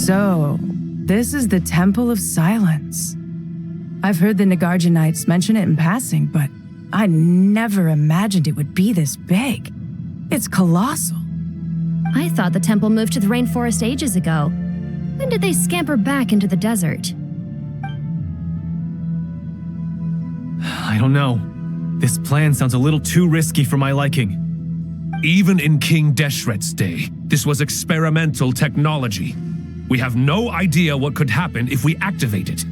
So, this is the Temple of Silence. I've heard the Nagarjanites mention it in passing, but I never imagined it would be this big. It's colossal. I thought the temple moved to the rainforest ages ago. When did they scamper back into the desert? I don't know. This plan sounds a little too risky for my liking. Even in King Deshret's day, this was experimental technology. We have no idea what could happen if we activate it.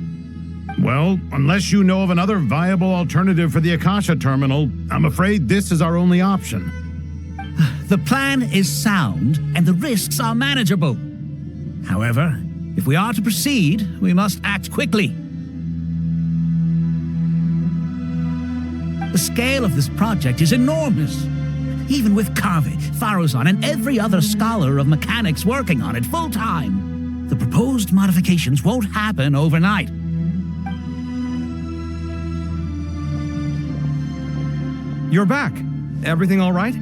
Well, unless you know of another viable alternative for the Akasha terminal, I'm afraid this is our only option. The plan is sound, and the risks are manageable. However, if we are to proceed, we must act quickly. The scale of this project is enormous. Even with Carvey, Faruzan, and every other scholar of mechanics working on it full-time, the proposed modifications won't happen overnight. You're back. Everything all right?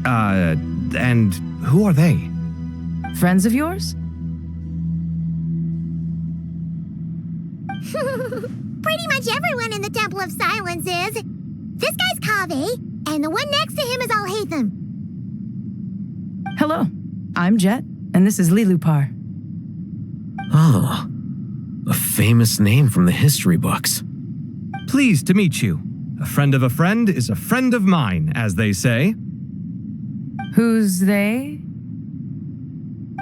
And who are they? Friends of yours? Pretty much everyone in the Temple of Silence is. This guy's Kaveh, and the one next to him is Alhaitham. Hello, I'm Jet, and this is Lilupar. Oh, a famous name from the history books. Pleased to meet you. A friend of a friend is a friend of mine, as they say. Who's they?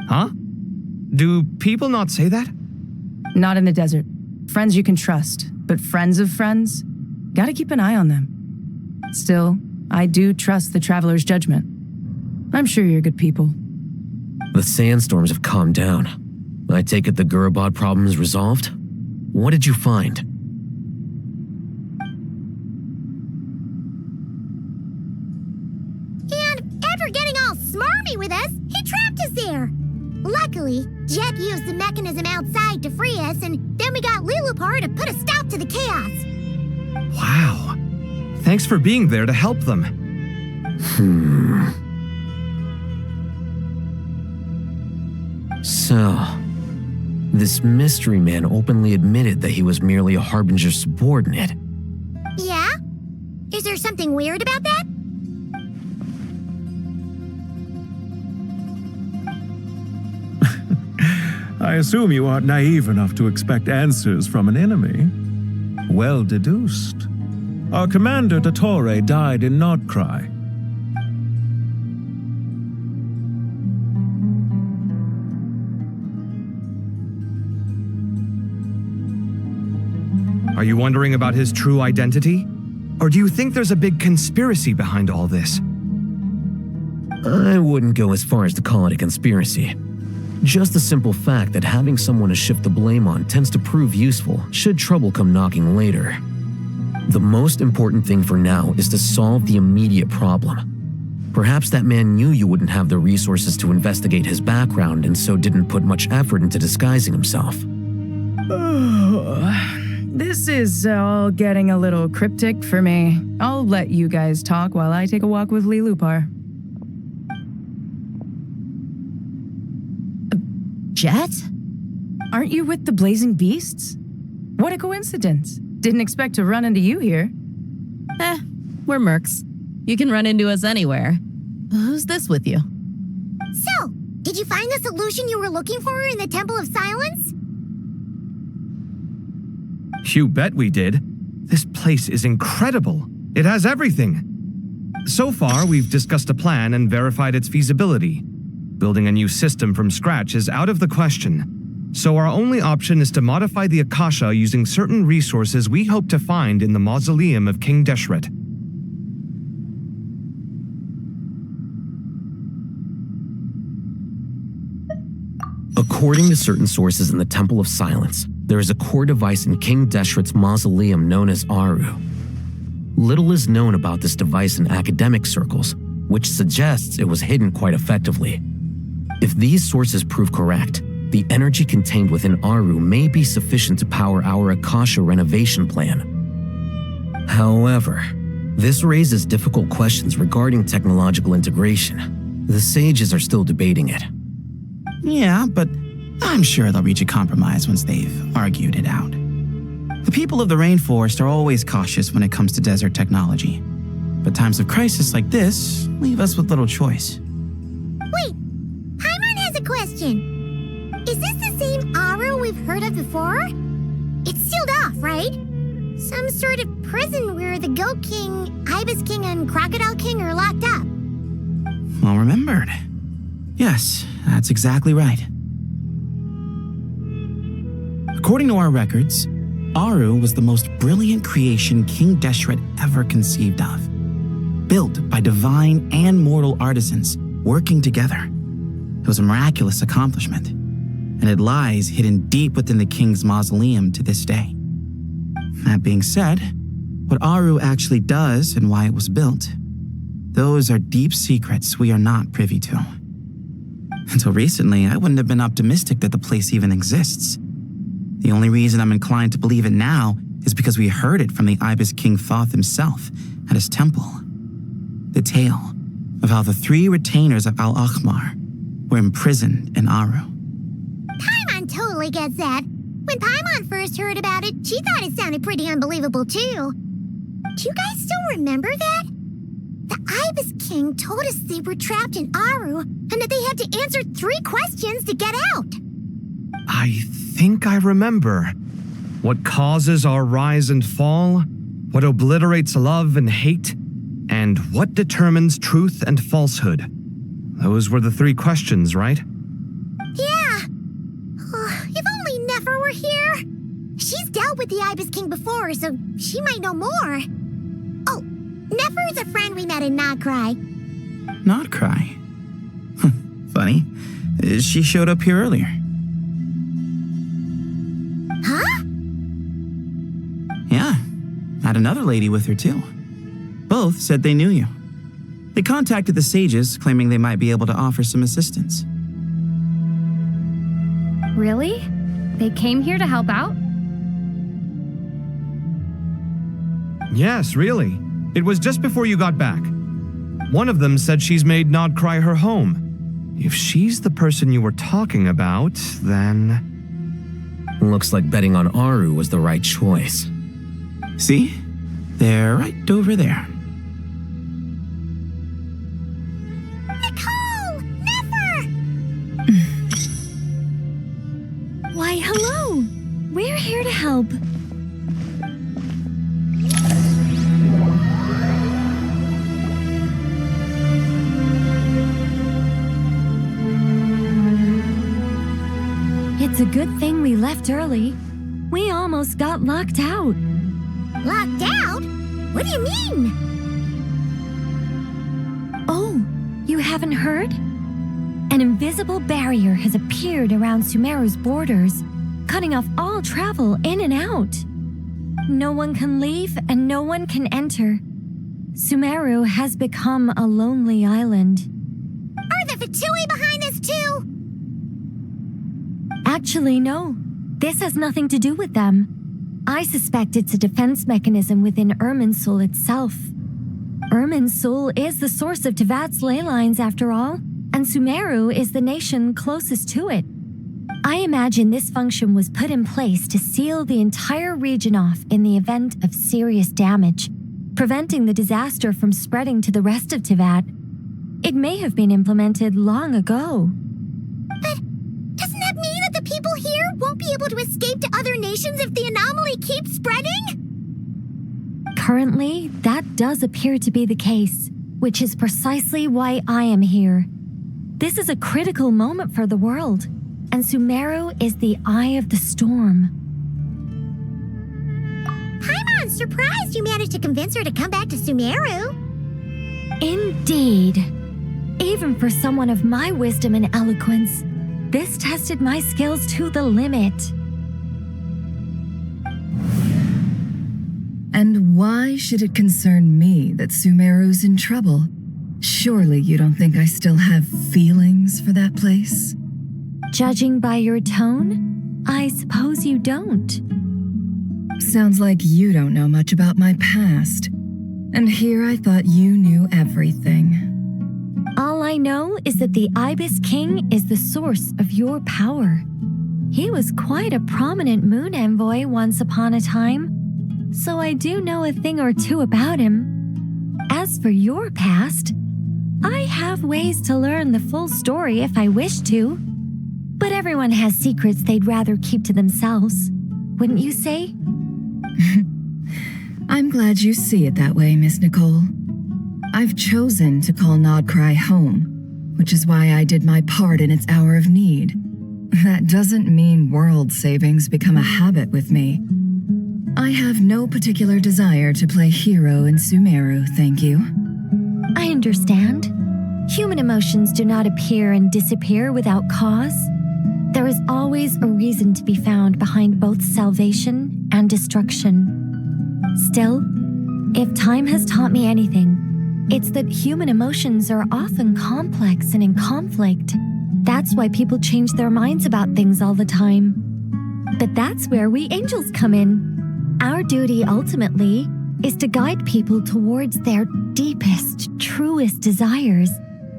Huh? Do people not say that? Not in the desert. Friends you can trust, but friends of friends? Gotta keep an eye on them. Still, I do trust the Traveler's judgment. I'm sure you're good people. The sandstorms have calmed down. I take it the Gurubad problem is resolved? What did you find? And after getting all smarmy with us, he trapped us there. Luckily, Jet used the mechanism outside to free us, and then we got Lilupar to put a stop to the chaos. Wow. Thanks for being there to help them. So, this mystery man openly admitted that he was merely a Harbinger subordinate. Yeah? Is there something weird about that? I assume you aren't naive enough to expect answers from an enemy. Well deduced. Our commander, Dottore, died in Nordcry. Are you wondering about his true identity? Or do you think there's a big conspiracy behind all this? I wouldn't go as far as to call it a conspiracy. Just the simple fact that having someone to shift the blame on tends to prove useful should trouble come knocking later. The most important thing for now is to solve the immediate problem. Perhaps that man knew you wouldn't have the resources to investigate his background and so didn't put much effort into disguising himself. This is all getting a little cryptic for me. I'll let you guys talk while I take a walk with Lilupar. Jet? Aren't you with the Blazing Beasts? What a coincidence. Didn't expect to run into you here. We're mercs. You can run into us anywhere. Who's this with you? So, did you find the solution you were looking for in the Temple of Silence? You bet we did. This place is incredible. It has everything. So far, we've discussed a plan and verified its feasibility. Building a new system from scratch is out of the question. So our only option is to modify the Akasha using certain resources we hope to find in the mausoleum of King Deshret. According to certain sources in the Temple of Silence, there is a core device in King Deshret's mausoleum known as Aru. Little is known about this device in academic circles, which suggests it was hidden quite effectively. If these sources prove correct, the energy contained within Aru may be sufficient to power our Akasha renovation plan. However, this raises difficult questions regarding technological integration. The sages are still debating it. Yeah, but I'm sure they'll reach a compromise once they've argued it out. The people of the rainforest are always cautious when it comes to desert technology. But times of crisis like this leave us with little choice. Wait, Paimon has a question. Is this the same Aru we've heard of before? It's sealed off, right? Some sort of prison where the Goat King, Ibis King, and Crocodile King are locked up. Well remembered. Yes, that's exactly right. According to our records, Aru was the most brilliant creation King Deshret ever conceived of. Built by divine and mortal artisans working together. It was a miraculous accomplishment, and it lies hidden deep within the king's mausoleum to this day. That being said, what Aru actually does and why it was built, those are deep secrets we are not privy to. Until recently, I wouldn't have been optimistic that the place even exists. The only reason I'm inclined to believe it now is because we heard it from the Ibis King Thoth himself at his temple. The tale of how the 3 retainers of Al-Akhmar were imprisoned in Aru. Paimon totally gets that. When Paimon first heard about it, she thought it sounded pretty unbelievable too. Do you guys still remember that? The Ibis King told us they were trapped in Aru and that they had to answer 3 questions to get out. I think I remember. What causes our rise and fall? What obliterates love and hate? And what determines truth and falsehood? Those were the 3 questions, right? Yeah. If only Nefer were here. She's dealt with the Ibis King before, so she might know more. Oh, Nefer is a friend we met in Notcry. Notcry? Funny. She showed up here earlier. Huh? Yeah. Had another lady with her too. Both said they knew you. They contacted the sages, claiming they might be able to offer some assistance. Really? They came here to help out? Yes, really. It was just before you got back. One of them said she's made Nodcry her home. If she's the person you were talking about, then... Looks like betting on Aru was the right choice. See? They're right over there. Nicole! Nefer! Why, hello! We're here to help. It's a good thing we left early. We almost got locked out. Locked out? What do you mean? Oh, you haven't heard? An invisible barrier has appeared around Sumeru's borders, cutting off all travel in and out. No one can leave and no one can enter. Sumeru has become a lonely island. Are the Fatui behind this too? Actually, no. This has nothing to do with them. I suspect it's a defense mechanism within Irminsul itself. Irminsul is the source of Tevat's ley lines, after all, and Sumeru is the nation closest to it. I imagine this function was put in place to seal the entire region off in the event of serious damage, preventing the disaster from spreading to the rest of Tevat. It may have been implemented long ago. But doesn't that mean that the people here won't be able to escape to other nations if the anomaly keeps spreading? Currently, that does appear to be the case, which is precisely why I am here. This is a critical moment for the world, and Sumeru is the eye of the storm. Paimon's surprised you managed to convince her to come back to Sumeru. Indeed. Even for someone of my wisdom and eloquence, this tested my skills to the limit. And why should it concern me that Sumeru's in trouble? Surely you don't think I still have feelings for that place? Judging by your tone, I suppose you don't. Sounds like you don't know much about my past. And here I thought you knew everything. All I know is that the Ibis King is the source of your power. He was quite a prominent moon envoy once upon a time, so I do know a thing or two about him. As for your past, I have ways to learn the full story if I wish to. But everyone has secrets they'd rather keep to themselves, wouldn't you say? I'm glad you see it that way, Miss Nicole. I've chosen to call Nodcry home, which is why I did my part in its hour of need. That doesn't mean world savings become a habit with me. I have no particular desire to play hero in Sumeru, thank you. I understand. Human emotions do not appear and disappear without cause. There is always a reason to be found behind both salvation and destruction. Still, if time has taught me anything, it's that human emotions are often complex and in conflict. That's why people change their minds about things all the time. But that's where we angels come in. Our duty ultimately is to guide people towards their deepest, truest desires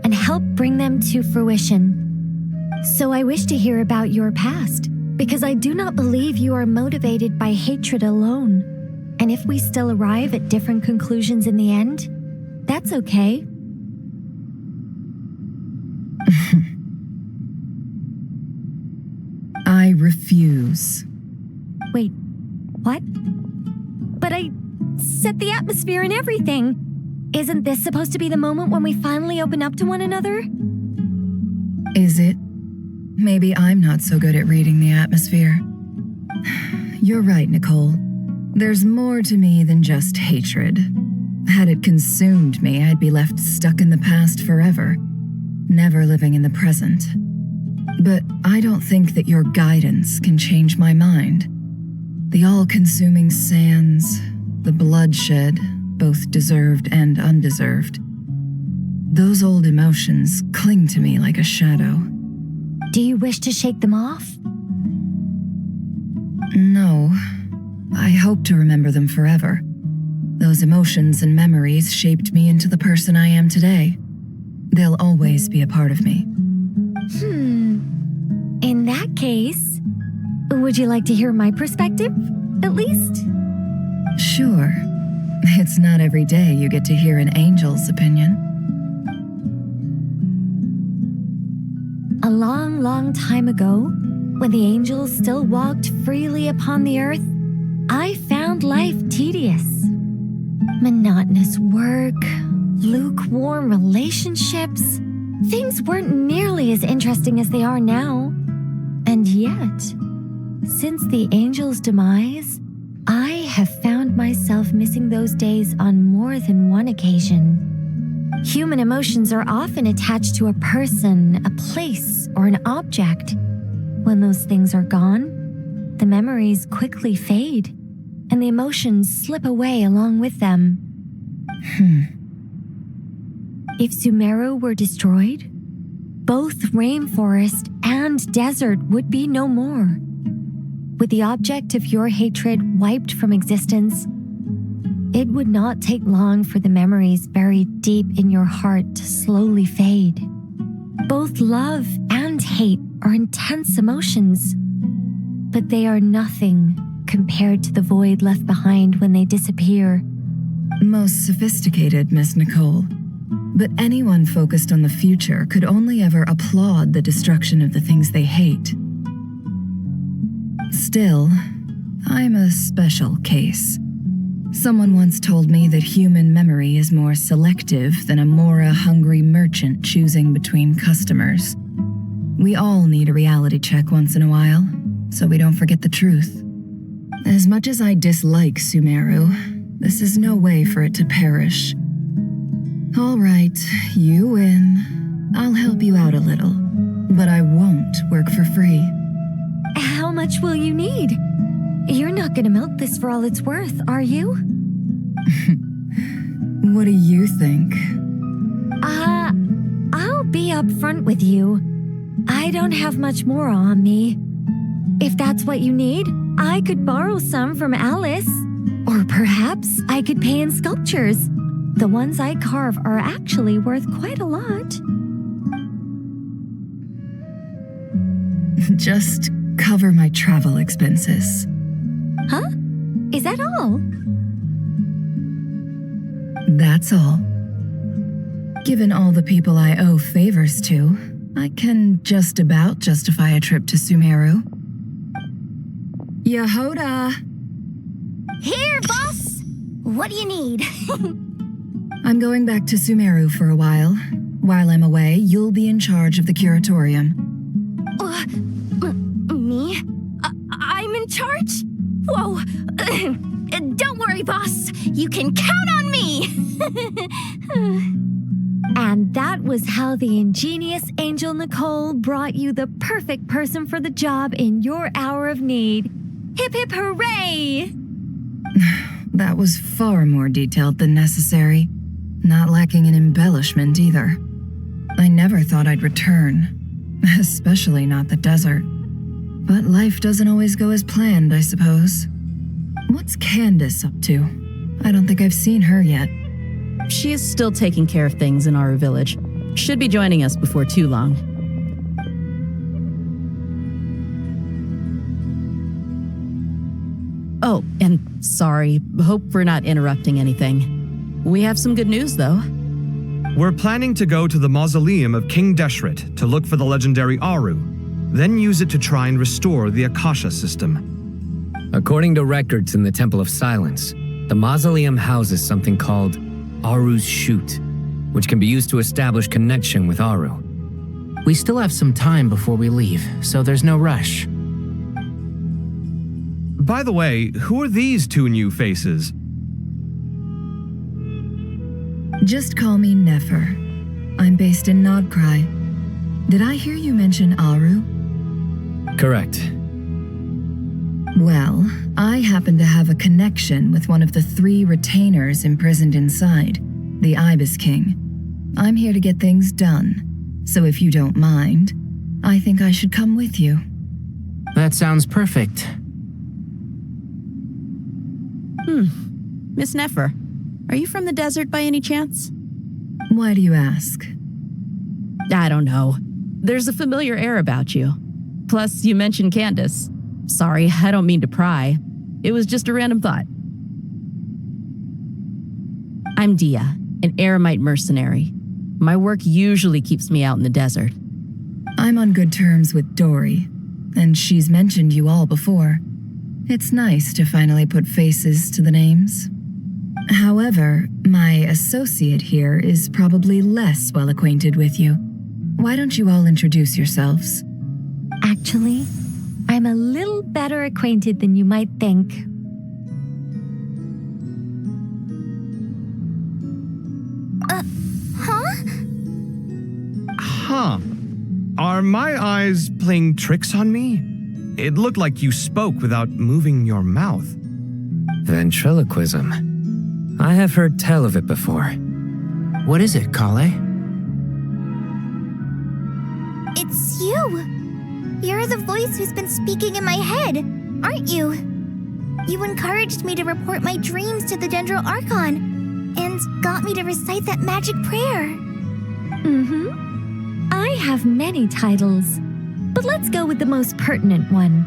and help bring them to fruition. So I wish to hear about your past, because I do not believe you are motivated by hatred alone. And if we still arrive at different conclusions in the end, that's okay. I refuse. Wait, what? But I set the atmosphere and everything. Isn't this supposed to be the moment when we finally open up to one another? Is it? Maybe I'm not so good at reading the atmosphere. You're right, Nicole. There's more to me than just hatred. Had it consumed me, I'd be left stuck in the past forever, never living in the present. But I don't think that your guidance can change my mind. The all-consuming sands, the bloodshed, both deserved and undeserved. Those old emotions cling to me like a shadow. Do you wish to shake them off? No. I hope to remember them forever. Those emotions and memories shaped me into the person I am today. They'll always be a part of me. In that case, would you like to hear my perspective, at least? Sure. It's not every day you get to hear an angel's opinion. A long, long time ago, when the angels still walked freely upon the earth, I found life tedious. Monotonous work, lukewarm relationships. Things weren't nearly as interesting as they are now. And yet, since the angel's demise, I have found myself missing those days on more than one occasion. Human emotions are often attached to a person, a place, or an object. When those things are gone, the memories quickly fade, and the emotions slip away along with them. If Sumeru were destroyed, both rainforest and desert would be no more. With the object of your hatred wiped from existence, it would not take long for the memories buried deep in your heart to slowly fade. Both love and hate are intense emotions, but they are nothing compared to the void left behind when they disappear. Most sophisticated, Miss Nicole. But anyone focused on the future could only ever applaud the destruction of the things they hate. Still, I'm a special case. Someone once told me that human memory is more selective than a Mora-hungry merchant choosing between customers. We all need a reality check once in a while, so we don't forget the truth. As much as I dislike Sumeru, this is no way for it to perish. All right, you win. I'll help you out a little, but I won't work for free. How much will you need? You're not gonna milk this for all it's worth, are you? What do you think? I'll be upfront with you. I don't have much more on me. If that's what you need, I could borrow some from Alice. Or perhaps I could pay in sculptures. The ones I carve are actually worth quite a lot. Just cover my travel expenses. Huh? Is that all? That's all. Given all the people I owe favors to, I can just about justify a trip to Sumeru. Yehoda! Here, boss! What do you need? I'm going back to Sumeru for a while. While I'm away, you'll be in charge of the curatorium. Me? I'm in charge? Whoa. Don't worry, boss. You can count on me. And that was how the ingenious Angel Nicole brought you the perfect person for the job in your hour of need. Hip hip hooray! That was far more detailed than necessary. Not lacking in embellishment either. I never thought I'd return, especially not the desert. But life doesn't always go as planned, I suppose. What's Candace up to? I don't think I've seen her yet. She is still taking care of things in our village. Should be joining us before too long. Oh, and sorry, hope we're not interrupting anything. We have some good news, though. We're planning to go to the mausoleum of King Deshret to look for the legendary Aru, then use it to try and restore the Akasha system. According to records in the Temple of Silence, the mausoleum houses something called Aru's Chute, which can be used to establish connection with Aru. We still have some time before we leave, so there's no rush. By the way, who are these two new faces? Just call me Nefer. I'm based in Nodcry. Did I hear you mention Aru? Correct. Well, I happen to have a connection with one of the 3 retainers imprisoned inside, the Ibis King. I'm here to get things done, so if you don't mind, I think I should come with you. That sounds perfect. Miss Nefer, are you from the desert by any chance? Why do you ask? I don't know. There's a familiar air about you. Plus, you mentioned Candace. Sorry, I don't mean to pry. It was just a random thought. I'm Dia, an eremite mercenary. My work usually keeps me out in the desert. I'm on good terms with Dory, and she's mentioned you all before. It's nice to finally put faces to the names. However, my associate here is probably less well acquainted with you. Why don't you all introduce yourselves? Actually, I'm a little better acquainted than you might think. Huh. Are my eyes playing tricks on me? It looked like you spoke without moving your mouth. Ventriloquism. I have heard tell of it before. What is it, Kale? It's you! You're the voice who's been speaking in my head, aren't you? You encouraged me to report my dreams to the Dendro Archon, and got me to recite that magic prayer. I have many titles, but let's go with the most pertinent one.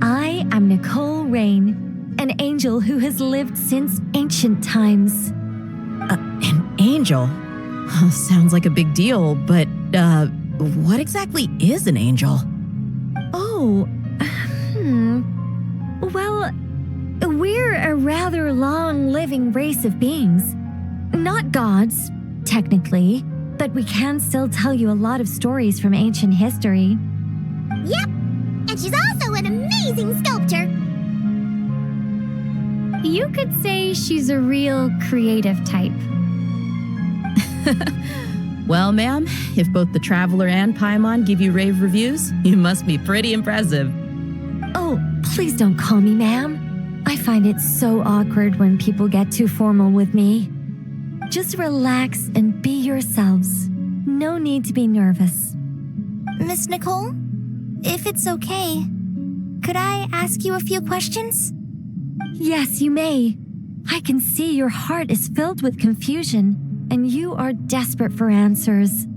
I am Nicole Rain, an angel who has lived since ancient times. An angel? Sounds like a big deal, but, what exactly is an angel? Well, we're a rather long-living race of beings. Not gods, technically, but we can still tell you a lot of stories from ancient history. Yep, and she's also an amazing sculptor. You could say she's a real creative type. Well, ma'am, if both the Traveler and Paimon give you rave reviews, you must be pretty impressive. Oh, please don't call me ma'am. I find it so awkward when people get too formal with me. Just relax and be yourselves. No need to be nervous. Miss Nicole, if it's okay, could I ask you a few questions? Yes, you may. I can see your heart is filled with confusion, and you are desperate for answers.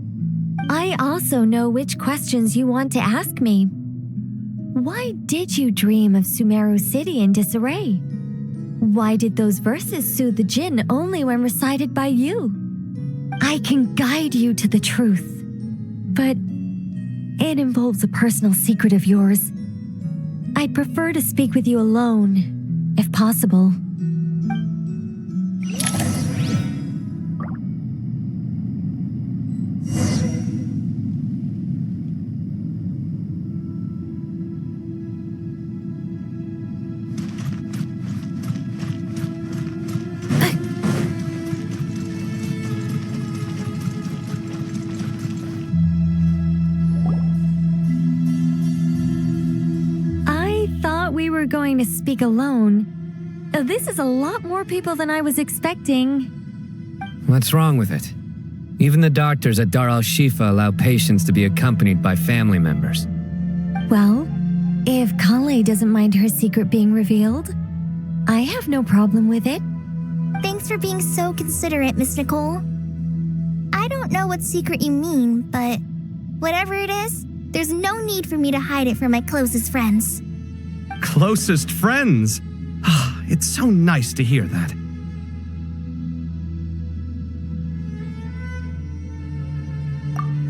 I also know which questions you want to ask me. Why did you dream of Sumeru City in disarray? Why did those verses soothe the Jinn only when recited by you? I can guide you to the truth, but it involves a personal secret of yours. I'd prefer to speak with you alone, if possible. We were going to speak alone. This is a lot more people than I was expecting. What's wrong with it? Even the doctors at Dar al-Shifa allow patients to be accompanied by family members. Well, if Kale doesn't mind her secret being revealed, I have no problem with it. Thanks for being so considerate, Miss Nicole. I don't know what secret you mean, but whatever it is, there's no need for me to hide it from my closest friends. Closest friends? It's so nice to hear that.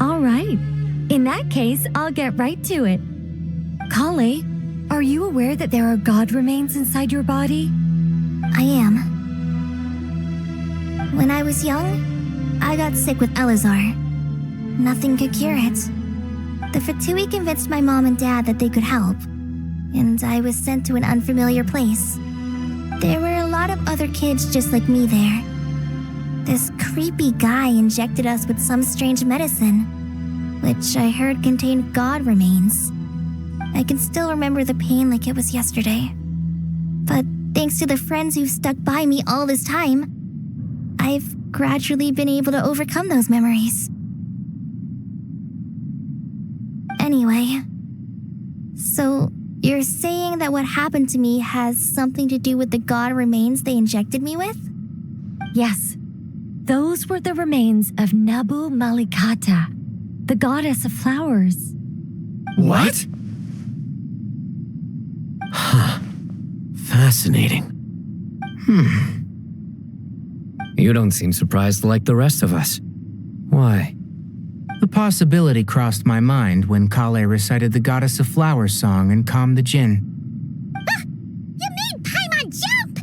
All right. In that case, I'll get right to it. Kale, are you aware that there are god remains inside your body? I am. When I was young, I got sick with Elazar. Nothing could cure it. The Fatui convinced my mom and dad that they could help, and I was sent to an unfamiliar place. There were a lot of other kids just like me there. This creepy guy injected us with some strange medicine, which I heard contained god remains. I can still remember the pain like it was yesterday. But thanks to the friends who've stuck by me all this time, I've gradually been able to overcome those memories. Anyway, so you're saying that what happened to me has something to do with the god remains they injected me with? Yes. Those were the remains of Nabu Malikata, the goddess of flowers. What? Fascinating. You don't seem surprised like the rest of us. Why? The possibility crossed my mind when Kale recited the Goddess of Flowers song and calmed the Jinn. You made Paimon jump!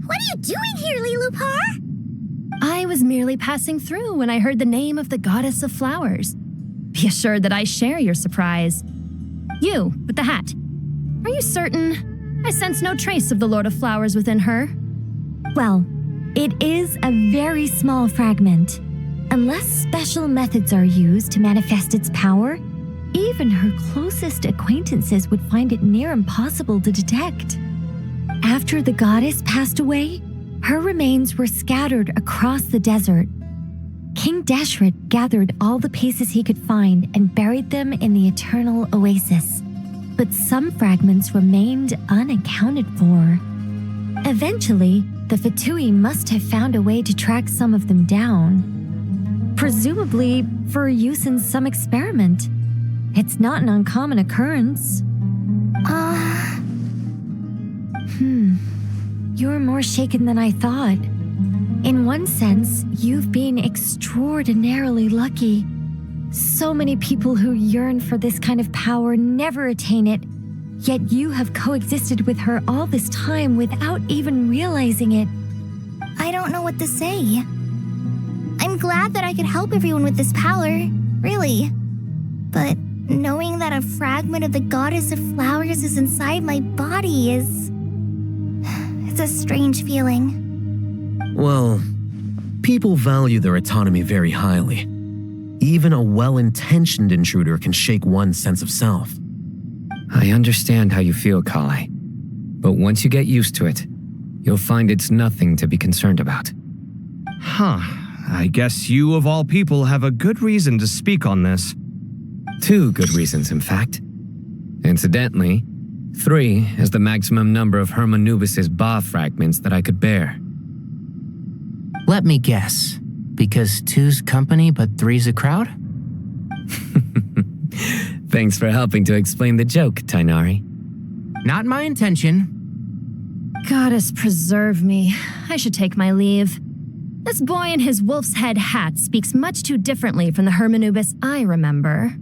What are you doing here, Lilupar? I was merely passing through when I heard the name of the Goddess of Flowers. Be assured that I share your surprise. You, with the hat. Are you certain? I sense no trace of the Lord of Flowers within her. Well, it is a very small fragment. Unless special methods are used to manifest its power, even her closest acquaintances would find it near impossible to detect. After the goddess passed away, her remains were scattered across the desert. King Deshret gathered all the pieces he could find and buried them in the eternal oasis. But some fragments remained unaccounted for. Eventually, the Fatui must have found a way to track some of them down. Presumably for use in some experiment. It's not an uncommon occurrence. You're more shaken than I thought. In one sense, you've been extraordinarily lucky. So many people who yearn for this kind of power never attain it, yet you have coexisted with her all this time without even realizing it. I don't know what to say. I'm glad that I could help everyone with this power, really. But knowing that a fragment of the Goddess of Flowers is inside my body it's a strange feeling. Well, people value their autonomy very highly. Even a well-intentioned intruder can shake one's sense of self. I understand how you feel, Kale. But once you get used to it, you'll find it's nothing to be concerned about. I guess you, of all people, have a good reason to speak on this. 2 good reasons, in fact. Incidentally, 3 is the maximum number of Hermanubis' Ba fragments that I could bear. Let me guess. Because 2's company but 3's a crowd? Thanks for helping to explain the joke, Tainari. Not my intention. Goddess preserve me. I should take my leave. This boy in his wolf's head hat speaks much too differently from the Hermanubis I remember.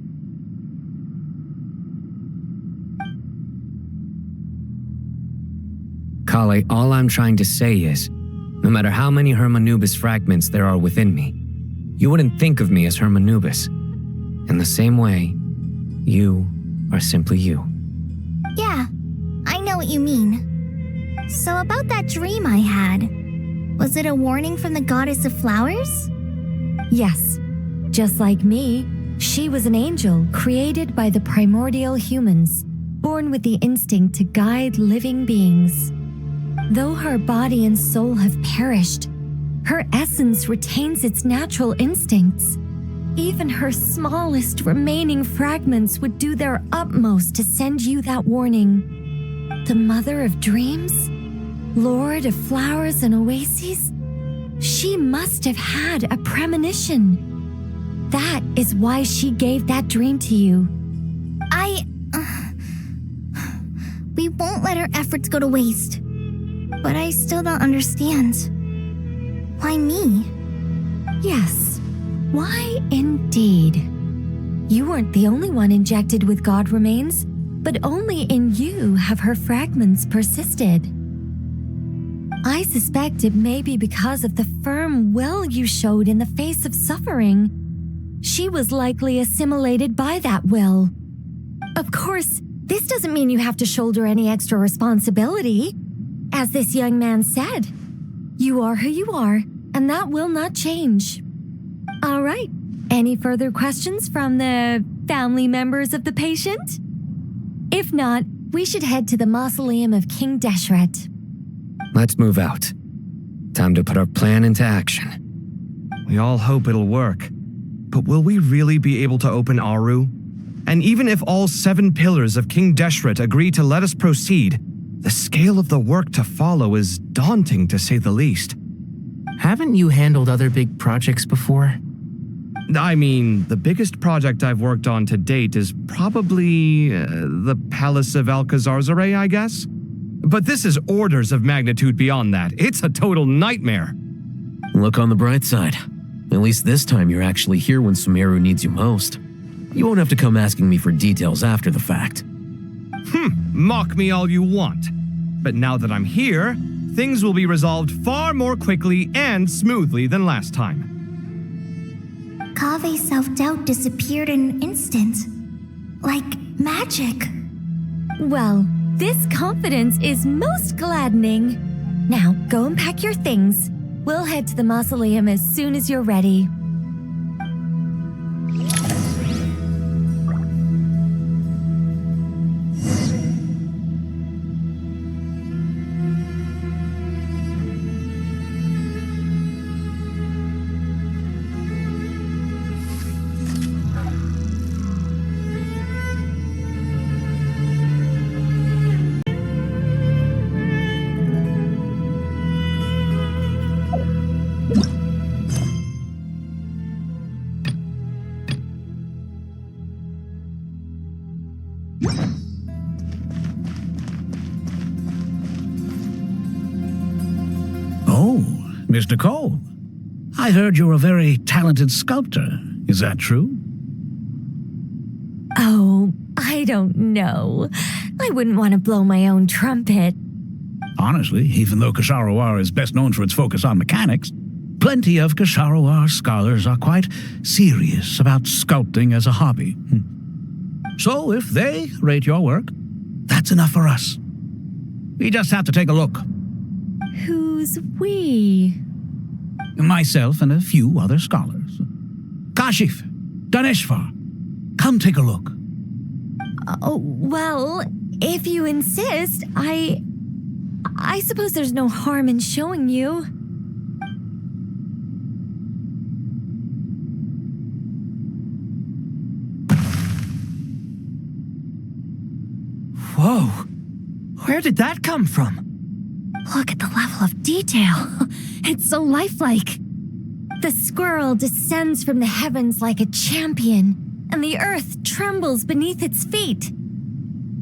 Kale, all I'm trying to say is, no matter how many Hermanubis fragments there are within me, you wouldn't think of me as Hermanubis. In the same way, you are simply you. Yeah, I know what you mean. So about that dream I had, was it a warning from the goddess of flowers? Yes. Just like me, she was an angel created by the primordial humans, born with the instinct to guide living beings. Though her body and soul have perished, her essence retains its natural instincts. Even her smallest remaining fragments would do their utmost to send you that warning. The mother of dreams? Lord of flowers and oases? She must have had a premonition. That is why she gave that dream to you. We won't let our efforts go to waste. But I still don't understand. Why me? Yes, why indeed? You weren't the only one injected with god remains, but only in you have her fragments persisted. I suspect it may be because of the firm will you showed in the face of suffering. She was likely assimilated by that will. Of course, this doesn't mean you have to shoulder any extra responsibility. As this young man said, you are who you are, and that will not change. All right, any further questions from the family members of the patient? If not, we should head to the mausoleum of King Deshret. Let's move out. Time to put our plan into action. We all hope it'll work. But will we really be able to open Aru? And even if all 7 pillars of King Deshret agree to let us proceed, the scale of the work to follow is daunting to say the least. Haven't you handled other big projects before? I mean, the biggest project I've worked on to date is probably the Palace of Alcazarzaray, I guess? But this is orders of magnitude beyond that. It's a total nightmare. Look on the bright side. At least this time you're actually here when Sumeru needs you most. You won't have to come asking me for details after the fact. Mock me all you want. But now that I'm here, things will be resolved far more quickly and smoothly than last time. Kave's self-doubt disappeared in an instant. Like magic. Well, this confidence is most gladdening. Now, go and pack your things. We'll head to the mausoleum as soon as you're ready. Mr. Cole, I heard you're a very talented sculptor. Is that true? Oh, I don't know. I wouldn't want to blow my own trumpet. Honestly, even though Kasharawar is best known for its focus on mechanics, plenty of Kasharawar scholars are quite serious about sculpting as a hobby. So if they rate your work, that's enough for us. We just have to take a look. Who's we? Myself and a few other scholars. Kashif, Daneshvar, come take a look. Oh, well, if you insist, I suppose there's no harm in showing you. Whoa, where did that come from? Look at the level of detail. It's so lifelike. The squirrel descends from the heavens like a champion, and the earth trembles beneath its feet.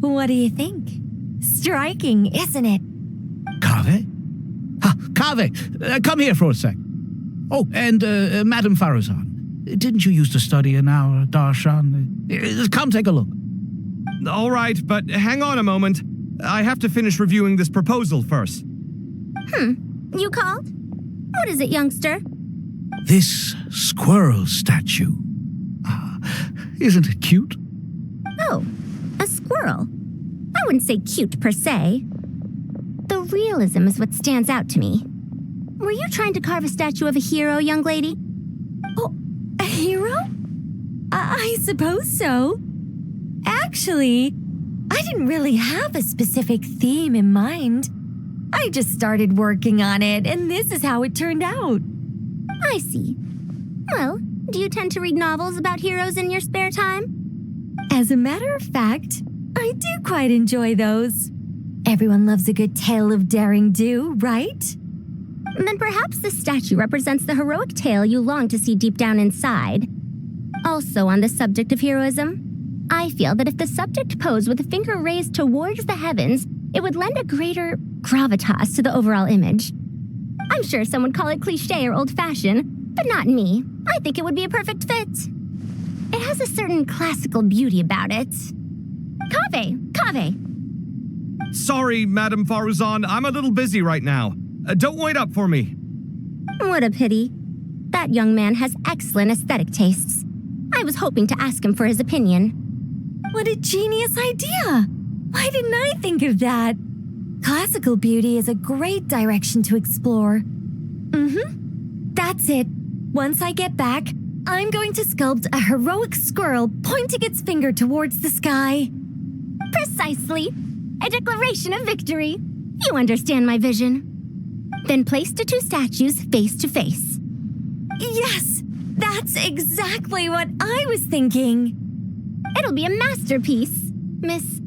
What do you think? Striking, isn't it? Kaveh? Kaveh, come here for a sec. Oh, and Madame Farazan, didn't you used to study in our darshan? Come take a look. All right, but hang on a moment. I have to finish reviewing this proposal first. You called? What is it, youngster? This squirrel statue. Isn't it cute? Oh, a squirrel. I wouldn't say cute per se. The realism is what stands out to me. Were you trying to carve a statue of a hero, young lady? Oh, a hero? I suppose so. Actually, I didn't really have a specific theme in mind. I just started working on it, and this is how it turned out. I see. Well, do you tend to read novels about heroes in your spare time? As a matter of fact, I do quite enjoy those. Everyone loves a good tale of daring do, right? Then perhaps this statue represents the heroic tale you long to see deep down inside. Also on the subject of heroism, I feel that if the subject posed with a finger raised towards the heavens, it would lend a greater gravitas to the overall image. I'm sure some would call it cliché or old-fashioned, but not me. I think it would be a perfect fit. It has a certain classical beauty about it. Kaveh! Sorry, Madame Faruzan, I'm a little busy right now. Don't wait up for me. What a pity. That young man has excellent aesthetic tastes. I was hoping to ask him for his opinion. What a genius idea! Why didn't I think of that? Classical beauty is a great direction to explore. That's it. Once I get back, I'm going to sculpt a heroic squirrel pointing its finger towards the sky. Precisely. A declaration of victory. You understand my vision. Then place the two statues face to face. Yes, that's exactly what I was thinking. It'll be a masterpiece, Miss...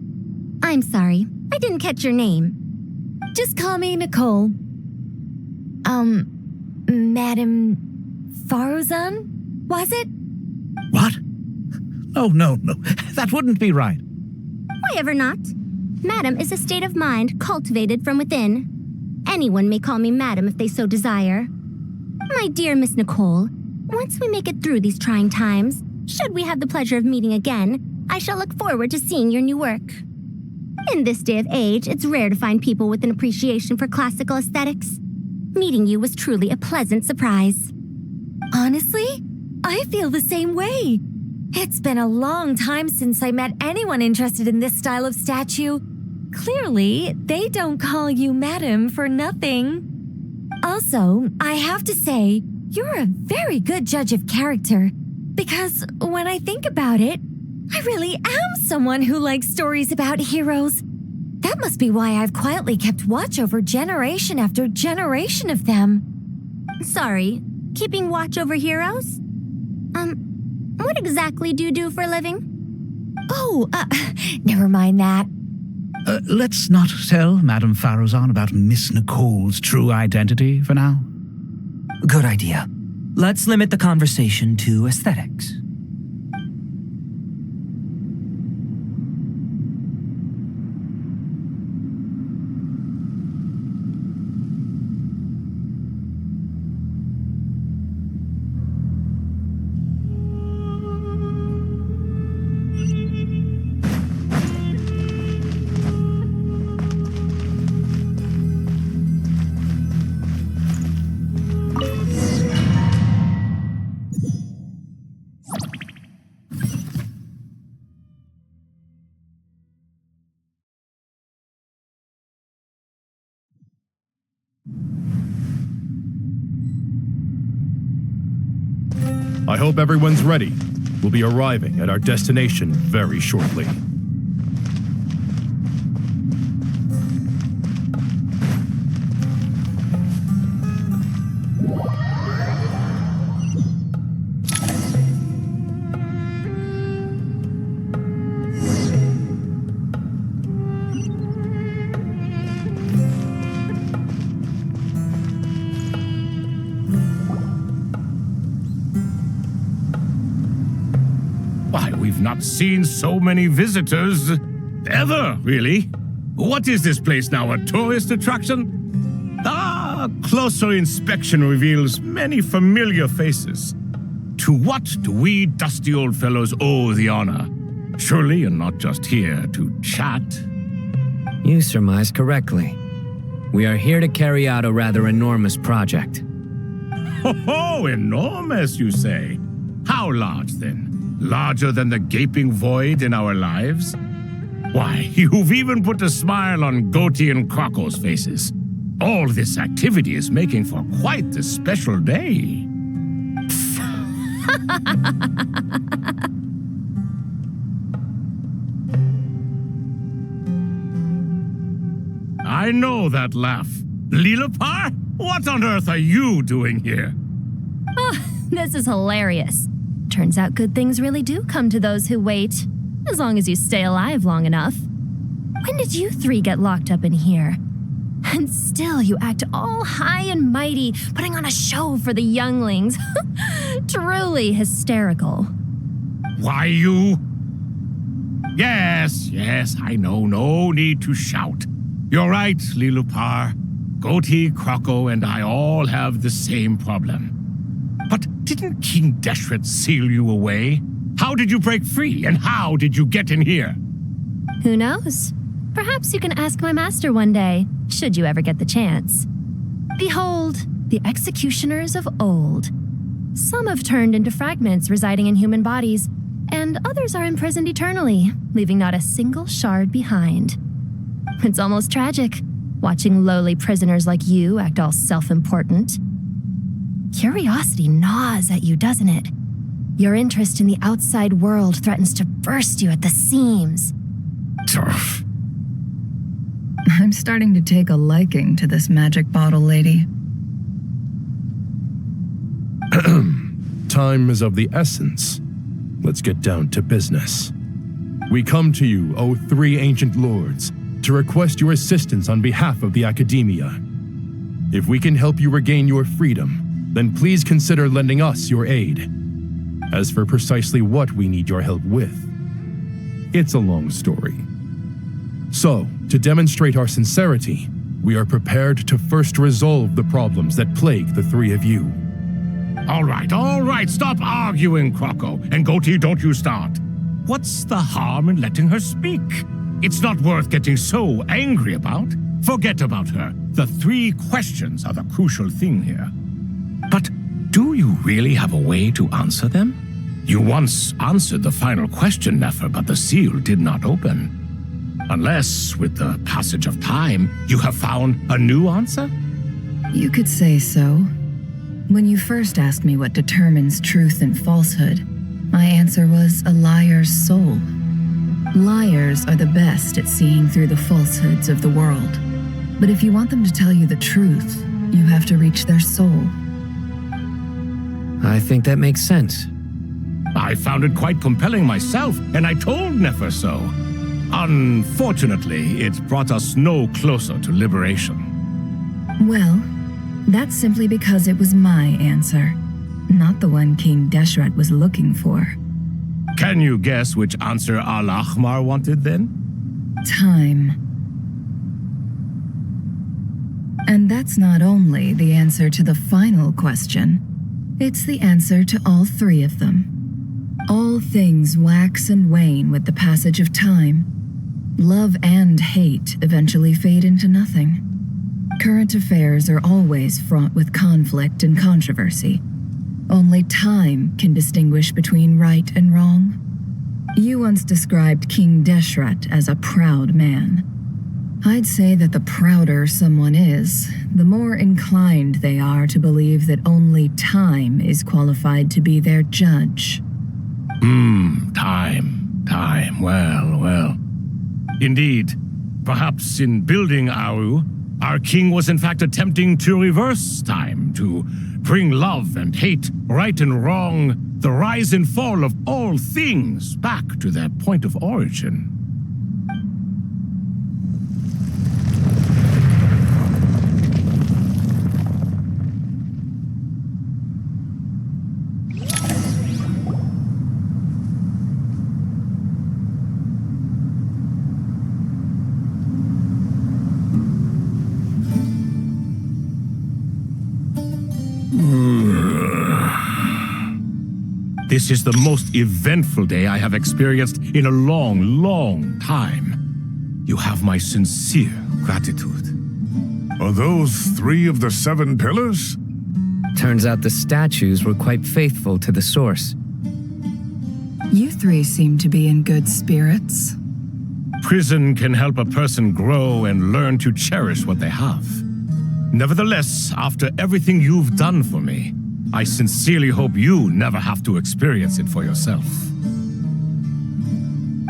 I'm sorry, I didn't catch your name. Just call me Nicole. Madame Faruzan? Was it? What? Oh, no. That wouldn't be right. Why ever not? Madam is a state of mind cultivated from within. Anyone may call me Madam if they so desire. My dear Miss Nicole, once we make it through these trying times, should we have the pleasure of meeting again, I shall look forward to seeing your new work. In this day of age, it's rare to find people with an appreciation for classical aesthetics. Meeting you was truly a pleasant surprise. Honestly, I feel the same way. It's been a long time since I met anyone interested in this style of statue. Clearly, they don't call you Madam for nothing. Also, I have to say, you're a very good judge of character. Because when I think about it, I really am someone who likes stories about heroes. That must be why I've quietly kept watch over generation after generation of them. Sorry, keeping watch over heroes? What exactly do you do for a living? Oh, never mind that. Let's not tell Madame Faruzan about Miss Nicole's true identity for now. Good idea. Let's limit the conversation to aesthetics. I hope everyone's ready. We'll be arriving at our destination very shortly. I've not seen so many visitors ever, really. What is this place now, a tourist attraction? Closer inspection reveals many familiar faces. To what do we dusty old fellows owe the honor? Surely you're not just here to chat. You surmise correctly. We are here to carry out a rather enormous project. Oh, enormous, you say? How large, then? Larger than the gaping void in our lives? Why, you've even put a smile on Goatee and Crocco's faces. All this activity is making for quite the special day. I know that laugh. Lilipar, what on earth are you doing here? Oh, this is hilarious. Turns out good things really do come to those who wait, as long as you stay alive long enough. When did you three get locked up in here? And still you act all high and mighty, putting on a show for the younglings. Truly hysterical. Why, you... Yes, I know, no need to shout. You're right, Lilipar. Goatee, Crocco, and I all have the same problem. But didn't King Deshret seal you away? How did you break free, and how did you get in here? Who knows? Perhaps you can ask my master one day, should you ever get the chance. Behold, the executioners of old. Some have turned into fragments residing in human bodies, and others are imprisoned eternally, leaving not a single shard behind. It's almost tragic, watching lowly prisoners like you act all self-important. Curiosity gnaws at you, doesn't it? Your interest in the outside world threatens to burst you at the seams. Turf. I'm starting to take a liking to this magic bottle lady. Time is of the essence. Let's get down to business. We come to you, O three ancient lords, to request your assistance on behalf of the Academia. If we can help you regain your freedom, then please consider lending us your aid. As for precisely what we need your help with, it's a long story. So, to demonstrate our sincerity, we are prepared to first resolve the problems that plague the three of you. All right, stop arguing, Crocco. And Goatee, don't you start. What's the harm in letting her speak? It's not worth getting so angry about. Forget about her. The three questions are the crucial thing here. But do you really have a way to answer them? You once answered the final question, Nefer, but the seal did not open. Unless, with the passage of time, you have found a new answer? You could say so. When you first asked me what determines truth and falsehood, my answer was a liar's soul. Liars are the best at seeing through the falsehoods of the world. But if you want them to tell you the truth, you have to reach their soul. I think that makes sense. I found it quite compelling myself, and I told Nefer so. Unfortunately, it brought us no closer to liberation. Well, that's simply because it was my answer, not the one King Deshret was looking for. Can you guess which answer Al-Ahmar wanted then? Time. And that's not only the answer to the final question, it's the answer to all three of them. All things wax and wane with the passage of time. Love and hate eventually fade into nothing. Current affairs are always fraught with conflict and controversy. Only time can distinguish between right and wrong. You once described King Deshret as a proud man. I'd say that the prouder someone is, the more inclined they are to believe that only time is qualified to be their judge. Time. Well. Indeed, perhaps in building Aru, our king was in fact attempting to reverse time, to bring love and hate, right and wrong, the rise and fall of all things back to their point of origin. This is the most eventful day I have experienced in a long, long time. You have my sincere gratitude. Are those 3 of the 7 pillars? Turns out the statues were quite faithful to the source. You 3 seem to be in good spirits. Prison can help a person grow and learn to cherish what they have. Nevertheless, after everything you've done for me, I sincerely hope you never have to experience it for yourself.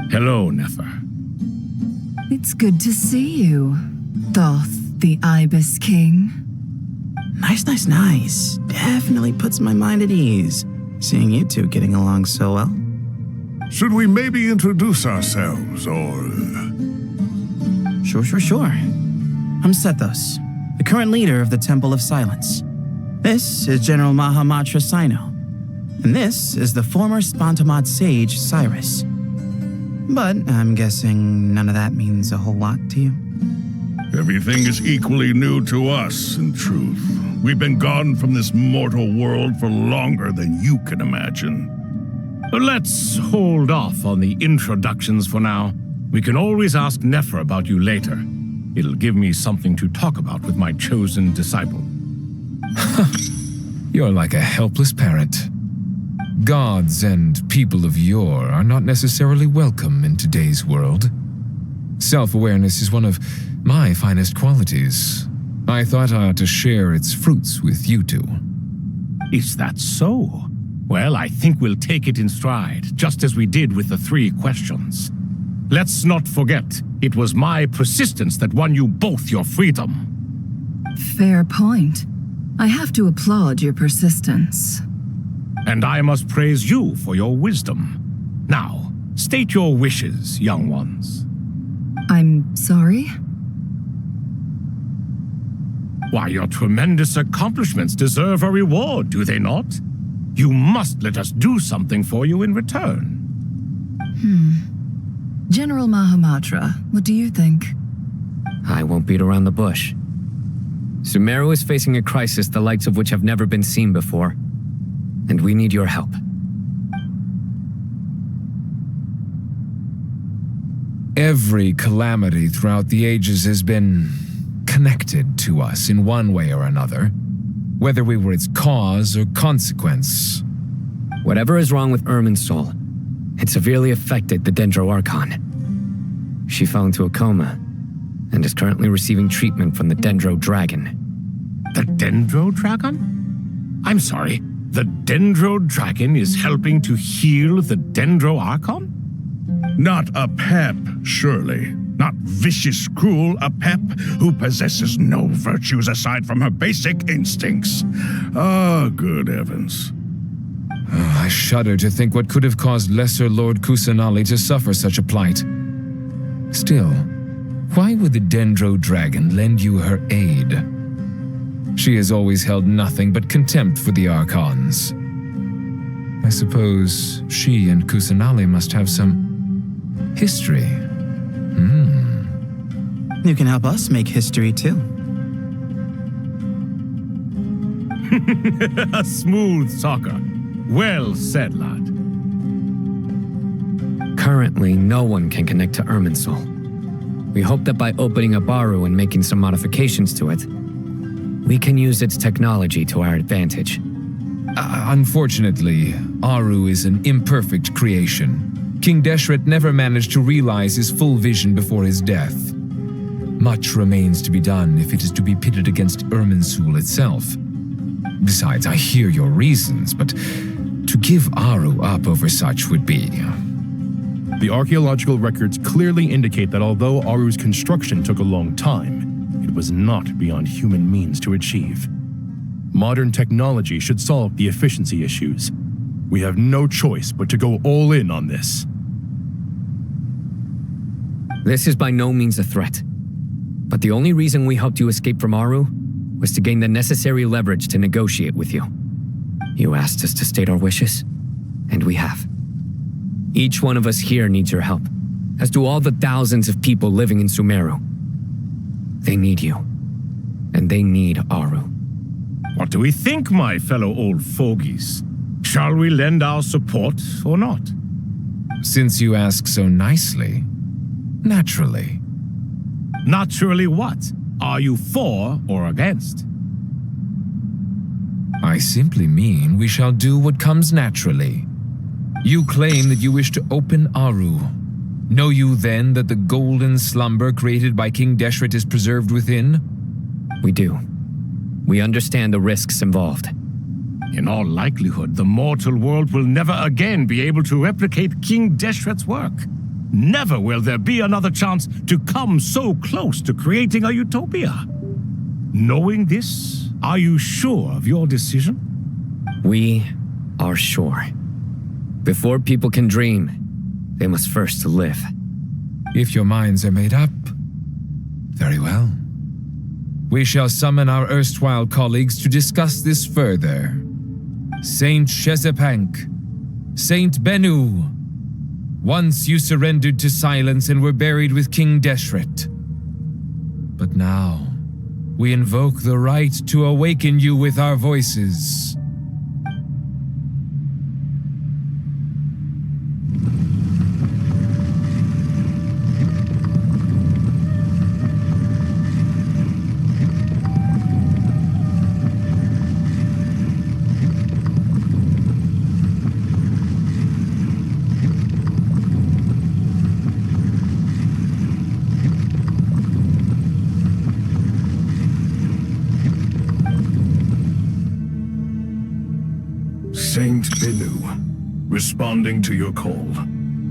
Hello, Nefer. It's good to see you, Thoth the Ibis King. Nice. Definitely puts my mind at ease, seeing you 2 getting along so well. Should we maybe introduce ourselves, or... Sure. I'm Sethos, the current leader of the Temple of Silence. This is General Mahamatra Sino, and this is the former Spantamad sage, Cyrus. But I'm guessing none of that means a whole lot to you. Everything is equally new to us, in truth. We've been gone from this mortal world for longer than you can imagine. Let's hold off on the introductions for now. We can always ask Nefer about you later. It'll give me something to talk about with my chosen disciple. You're like a helpless parrot. Gods and people of yore are not necessarily welcome in today's world. Self-awareness is one of my finest qualities. I thought I ought to share its fruits with you 2. Is that so? Well, I think we'll take it in stride, just as we did with the 3 questions. Let's not forget, it was my persistence that won you both your freedom. Fair point. I have to applaud your persistence. And I must praise you for your wisdom. Now, state your wishes, young ones. I'm sorry? Why, your tremendous accomplishments deserve a reward, do they not? You must let us do something for you in return. General Mahamatra, what do you think? I won't beat around the bush. Sumeru is facing a crisis the likes of which have never been seen before, and we need your help. Every calamity throughout the ages has been connected to us in one way or another, whether we were its cause or consequence. Whatever is wrong with Irminsul, it severely affected the Dendro Archon. She fell into a coma and is currently receiving treatment from the Dendro Dragon. The Dendro Dragon? I'm sorry, the Dendro Dragon is helping to heal the Dendro Archon? Not a pep, surely. Not vicious, cruel, a pep who possesses no virtues aside from her basic instincts. Ah, good heavens. I shudder to think what could have caused Lesser Lord Kusanali to suffer such a plight. Still, why would the Dendro Dragon lend you her aid? She has always held nothing but contempt for the Archons. I suppose she and Kusanali must have some history. You can help us make history too. A smooth talker. Well said, lad. Currently, no one can connect to Irminsul. We hope that by opening Abaru and making some modifications to it, we can use its technology to our advantage. Unfortunately, Aru is an imperfect creation. King Deshret never managed to realize his full vision before his death. Much remains to be done if it is to be pitted against Irminsul itself. Besides, I hear your reasons, but to give Aru up over such would be... The archaeological records clearly indicate that although Aru's construction took a long time, it was not beyond human means to achieve. Modern technology should solve the efficiency issues. We have no choice but to go all in on this. This is by no means a threat. But the only reason we helped you escape from Aru was to gain the necessary leverage to negotiate with you. You asked us to state our wishes, and we have. Each one of us here needs your help, as do all the thousands of people living in Sumeru. They need you, and they need Aru. What do we think, my fellow old fogies? Shall we lend our support or not? Since you ask so nicely, naturally. Naturally what? Are you for or against? I simply mean we shall do what comes naturally. You claim that you wish to open Aru. Know you then that the golden slumber created by King Deshret is preserved within? We do. We understand the risks involved. In all likelihood, the mortal world will never again be able to replicate King Deshret's work. Never will there be another chance to come so close to creating a utopia. Knowing this, are you sure of your decision? We are sure. Before people can dream, they must first live. If your minds are made up, very well. We shall summon our erstwhile colleagues to discuss this further. Saint Shezepank, Saint Bennu, once you surrendered to silence and were buried with King Deshret. But now, we invoke the right to awaken you with our voices. Saint Bennu, responding to your call.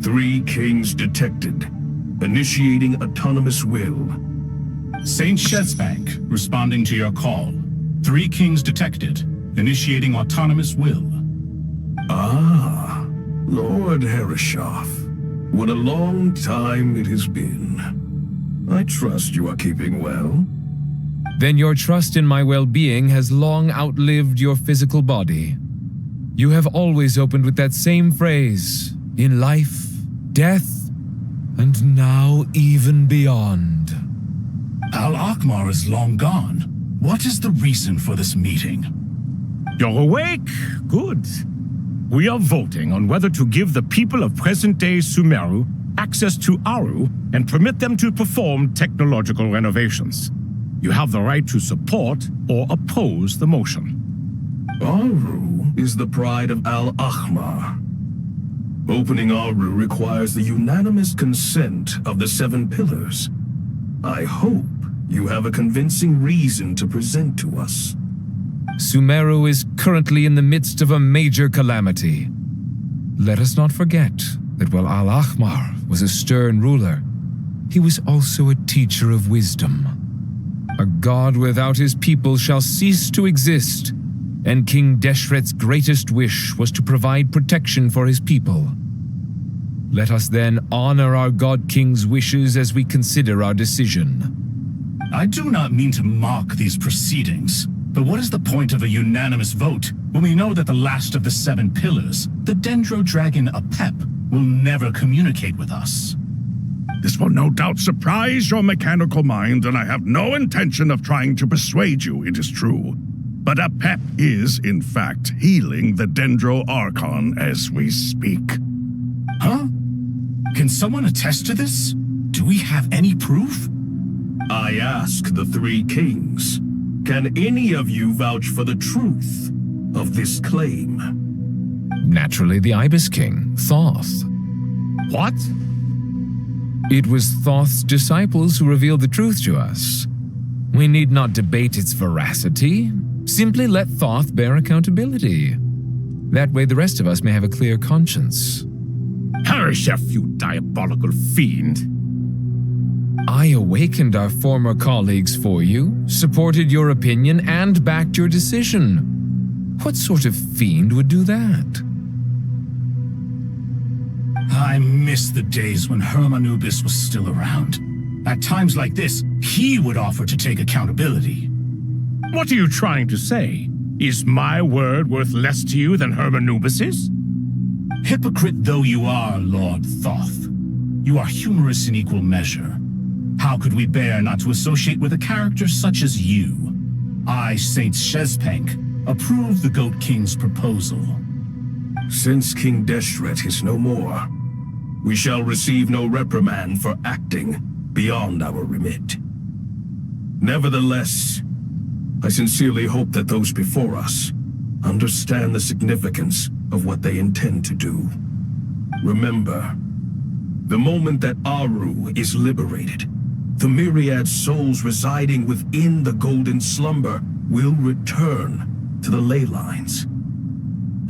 3 kings detected. Initiating autonomous will. Saint Shezbank, responding to your call. 3 kings detected. Initiating autonomous will. Ah, Lord Herreshoff. What a long time it has been. I trust you are keeping well. Then your trust in my well-being has long outlived your physical body. You have always opened with that same phrase, in life, death, and now even beyond. Al-Akmar is long gone. What is the reason for this meeting? You're awake? Good. We are voting on whether to give the people of present-day Sumeru access to Aru and permit them to perform technological renovations. You have the right to support or oppose the motion. Aru is the pride of Al-Ahmar. Opening Aru requires the unanimous consent of the 7 pillars. I hope you have a convincing reason to present to us. Sumeru is currently in the midst of a major calamity. Let us not forget that while Al-Ahmar was a stern ruler, he was also a teacher of wisdom. A god without his people shall cease to exist, and King Deshret's greatest wish was to provide protection for his people. Let us then honor our God King's wishes as we consider our decision. I do not mean to mock these proceedings, but what is the point of a unanimous vote when we know that the last of the 7 pillars, the Dendro Dragon Apep, will never communicate with us? This will no doubt surprise your mechanical mind, and I have no intention of trying to persuade you it is true. But Apep is, in fact, healing the Dendro Archon as we speak. Huh? Can someone attest to this? Do we have any proof? I ask the 3 kings. Can any of you vouch for the truth of this claim? Naturally, the Ibis King, Thoth. What? It was Thoth's disciples who revealed the truth to us. We need not debate its veracity. Simply let Thoth bear accountability. That way the rest of us may have a clear conscience. Herreshoff, you diabolical fiend. I awakened our former colleagues for you, supported your opinion, and backed your decision. What sort of fiend would do that? I miss the days when Hermanubis was still around. At times like this, he would offer to take accountability. What are you trying to say? Is my word worth less to you than Hermanubis's? Hypocrite though you are, Lord Thoth, you are humorous in equal measure. How could we bear not to associate with a character such as you? I, Saint Shezpank, approve the Goat King's proposal. Since King Deshret is no more, we shall receive no reprimand for acting beyond our remit. Nevertheless, I sincerely hope that those before us understand the significance of what they intend to do. Remember, the moment that Aru is liberated, the myriad souls residing within the Golden Slumber will return to the ley lines.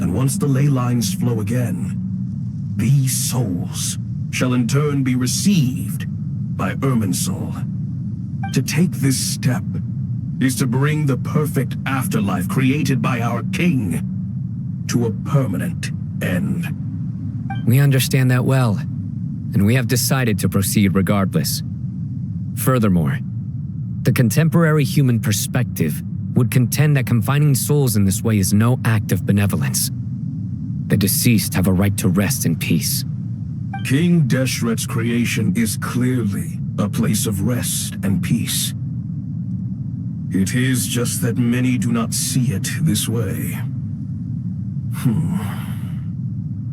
And once the ley lines flow again, these souls shall in turn be received by Irminsul. To take this step is to bring the perfect afterlife created by our king to a permanent end. We understand that well, and we have decided to proceed regardless. Furthermore, the contemporary human perspective would contend that confining souls in this way is no act of benevolence. The deceased have a right to rest in peace. King Deshret's creation is clearly a place of rest and peace. It is just that many do not see it this way.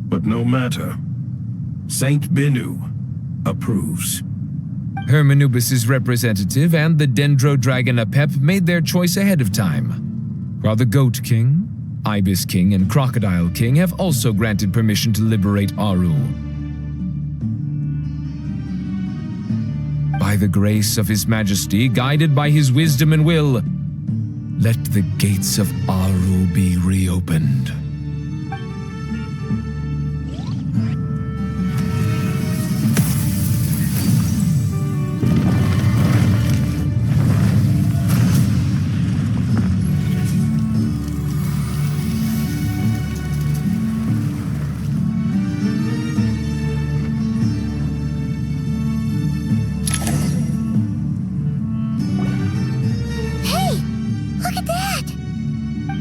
But no matter. Saint Binu approves. Hermanubis' representative and the Dendro Dragon Apep made their choice ahead of time, while the Goat King, Ibis King, and Crocodile King have also granted permission to liberate Aru. By the grace of His Majesty, guided by his wisdom and will, let the gates of Aru be reopened.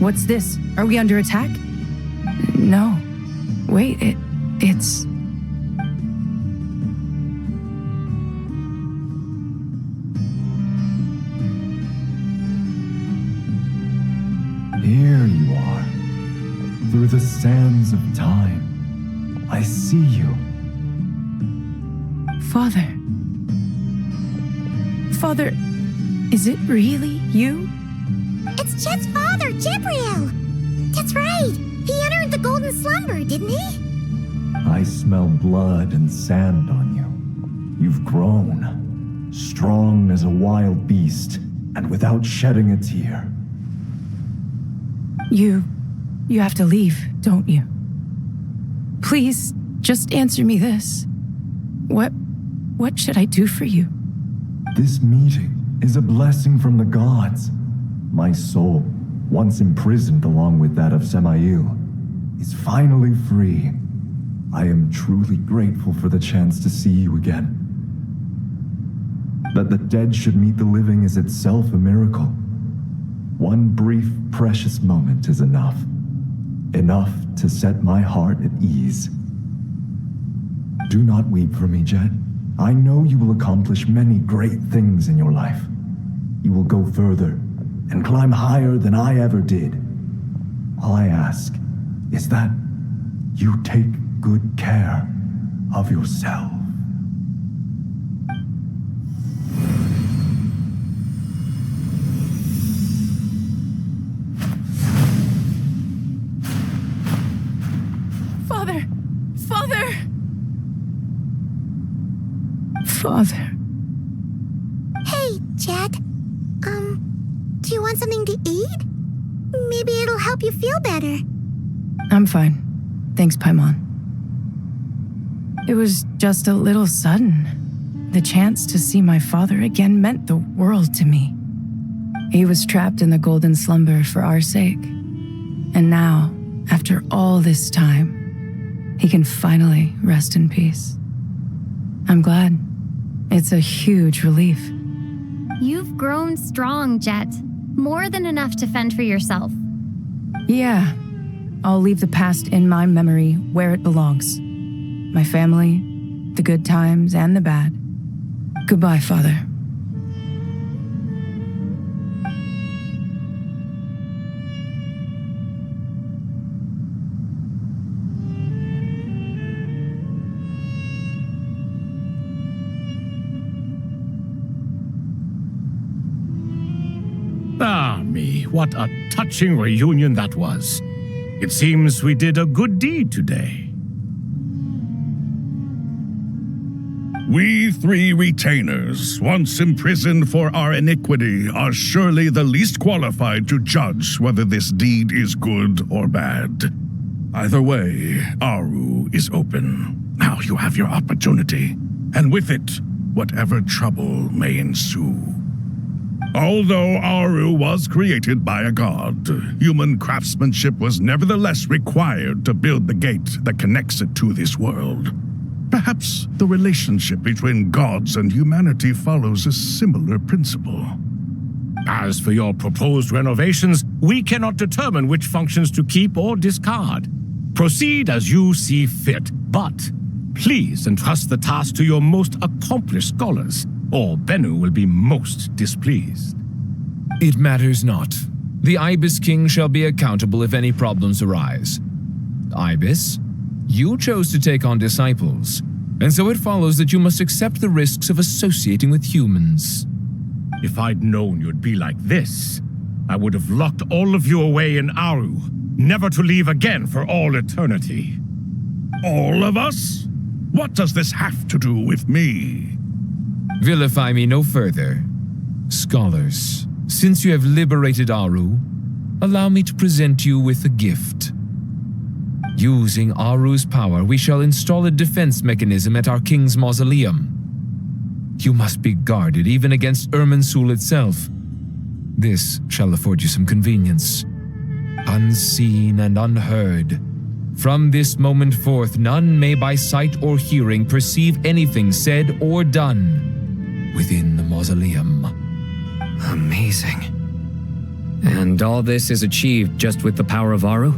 What's this? Are we under attack? No. Wait, it's... Here you are. Through the sands of time. I see you. Father. Father, is it really you? It's Jet's father, Jibriel! That's right! He entered the Golden Slumber, didn't he? I smell blood and sand on you. You've grown, strong as a wild beast, and without shedding a tear. You have to leave, don't you? Please, just answer me this. What should I do for you? This meeting is a blessing from the gods. My soul, once imprisoned along with that of Samael, is finally free. I am truly grateful for the chance to see you again. That the dead should meet the living is itself a miracle. One brief, precious moment is enough. Enough to set my heart at ease. Do not weep for me, Jet. I know you will accomplish many great things in your life. You will go further and climb higher than I ever did. All I ask is that you take good care of yourself. Father! Father! Father. Hey, Jet. Do you want something to eat? Maybe it'll help you feel better. I'm fine. Thanks, Paimon. It was just a little sudden. The chance to see my father again meant the world to me. He was trapped in the Golden Slumber for our sake. And now, after all this time, he can finally rest in peace. I'm glad. It's a huge relief. You've grown strong, Jet. More than enough to fend for yourself. Yeah. I'll leave the past in my memory where it belongs. My family, the good times and the bad. Goodbye, Father. me, what a touching reunion that was. It seems we did a good deed today. We three retainers, once imprisoned for our iniquity, are surely the least qualified to judge whether this deed is good or bad. Either way, Aru is open. Now you have your opportunity, and with it, whatever trouble may ensue. Although Aru was created by a god, human craftsmanship was nevertheless required to build the gate that connects it to this world. Perhaps the relationship between gods and humanity follows a similar principle. As for your proposed renovations, we cannot determine which functions to keep or discard. Proceed as you see fit, but please entrust the task to your most accomplished scholars, or Bennu will be most displeased. It matters not. The Ibis King shall be accountable if any problems arise. Ibis, you chose to take on disciples, and so it follows that you must accept the risks of associating with humans. If I'd known you'd be like this, I would have locked all of you away in Aru, never to leave again for all eternity. All of us? What does this have to do with me? Vilify me no further. Scholars, since you have liberated Aru, allow me to present you with a gift. Using Aru's power, we shall install a defense mechanism at our king's mausoleum. You must be guarded even against Irminsul itself. This shall afford you some convenience. Unseen and unheard. From this moment forth, none may by sight or hearing perceive anything said or done within the mausoleum. Amazing. And all this is achieved just with the power of Aru?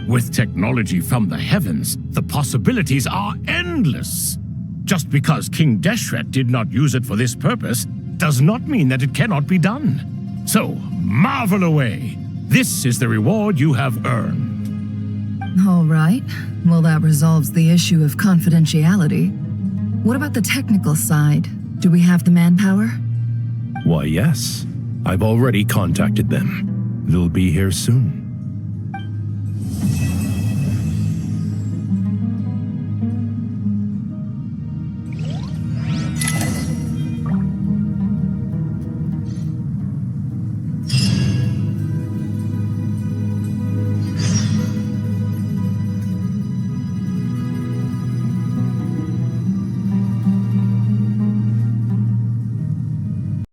With technology from the heavens, the possibilities are endless. Just because King Deshret did not use it for this purpose does not mean that it cannot be done. So, marvel away. This is the reward you have earned. All right. Well, that resolves the issue of confidentiality. What about the technical side? Do we have the manpower? Why, yes. I've already contacted them. They'll be here soon.